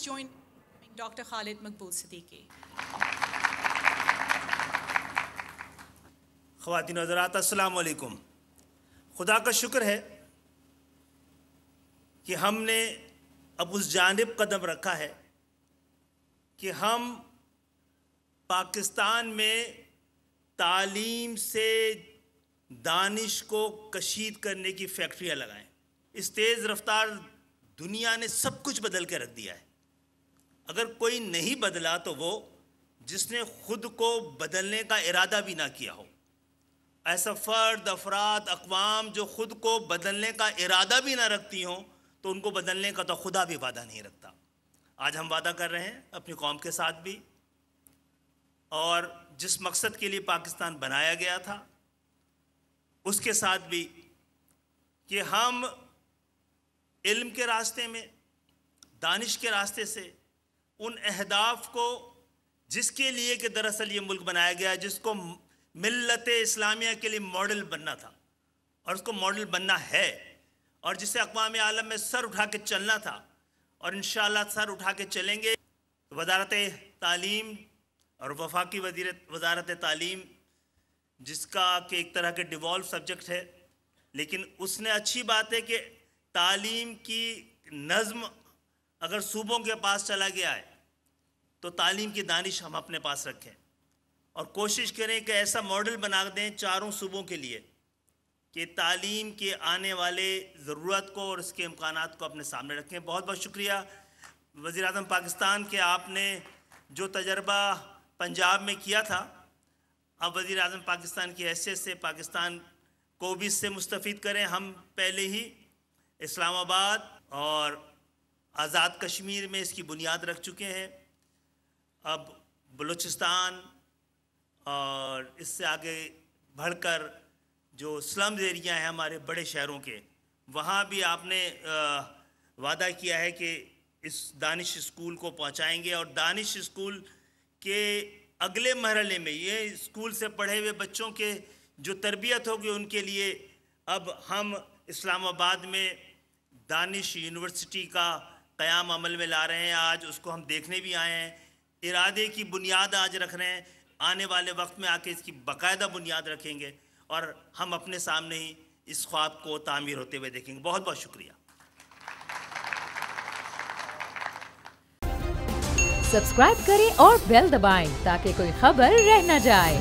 join Dr. Khalid Maqbool Siddiqui. خواتین و حضرات السلام علیکم. خدا کا شکر ہے کہ ہم نے اب اس جانب قدم رکھا ہے کہ ہم پاکستان میں تعلیم سے دانش کو کشید کرنے کی فیکٹریاں لگائیں. اس تیز رفتار دنیا نے سب کچھ بدل کے رکھ دیا ہے. اگر کوئی نہیں بدلا تو وہ جس نے خود کو بدلنے کا ارادہ بھی نہ کیا ہو. ایسا فرد، افراد، اقوام جو خود کو بدلنے کا ارادہ بھی نہ رکھتی ہوں تو ان کو بدلنے کا تو خدا بھی وعدہ نہیں رکھتا. آج ہم وعدہ کر رہے ہیں اپنی قوم کے ساتھ بھی، اور جس مقصد کے لیے پاکستان بنایا گیا تھا اس کے ساتھ بھی، کہ ہم علم کے راستے میں، دانش کے راستے سے ان اہداف کو جس کے لیے کہ دراصل یہ ملک بنایا گیا، جس کو ملت اسلامیہ کے لیے ماڈل بننا تھا اور اس کو ماڈل بننا ہے، اور جسے اقوام عالم میں سر اٹھا کے چلنا تھا اور انشاءاللہ سر اٹھا کے چلیں گے. وزارت تعلیم اور وفاقی وزارت تعلیم، جس کا کہ ایک طرح کے ڈیوالو سبجیکٹ ہے، لیکن اس نے اچھی بات ہے کہ تعلیم کی نظم اگر صوبوں کے پاس چلا گیا ہے تو تعلیم کی دانش ہم اپنے پاس رکھیں اور کوشش کریں کہ ایسا ماڈل بنا دیں چاروں صوبوں کے لیے کہ تعلیم کے آنے والے ضرورت کو اور اس کے امکانات کو اپنے سامنے رکھیں. بہت بہت شکریہ وزیر اعظم پاکستان کہ آپ نے جو تجربہ پنجاب میں کیا تھا، اب وزیر اعظم پاکستان کی حیثیت سے پاکستان کو بھی اس سے مستفید کریں. ہم پہلے ہی اسلام آباد اور آزاد کشمیر میں اس کی بنیاد رکھ چکے ہیں. اب بلوچستان اور اس سے آگے بڑھ کر جو سلمز ایریا ہیں ہمارے بڑے شہروں کے، وہاں بھی آپ نے وعدہ کیا ہے کہ اس دانش اسکول کو پہنچائیں گے، اور دانش اسکول کے اگلے مرحلے میں یہ اسکول سے پڑھے ہوئے بچوں کے جو تربیت ہوگی ان کے لیے اب ہم اسلام آباد میں دانش یونیورسٹی کا قیام عمل میں لا رہے ہیں. آج اس کو ہم دیکھنے بھی آئے ہیں، ارادے کی بنیاد آج رکھ رہے ہیں. آنے والے وقت میں آ کے اس کی باقاعدہ بنیاد رکھیں گے اور ہم اپنے سامنے ہی اس خواب کو تعمیر ہوتے ہوئے دیکھیں گے. بہت بہت شکریہ. سبسکرائب کریں اور بیل دبائیں تاکہ کوئی خبر رہ نہ جائے.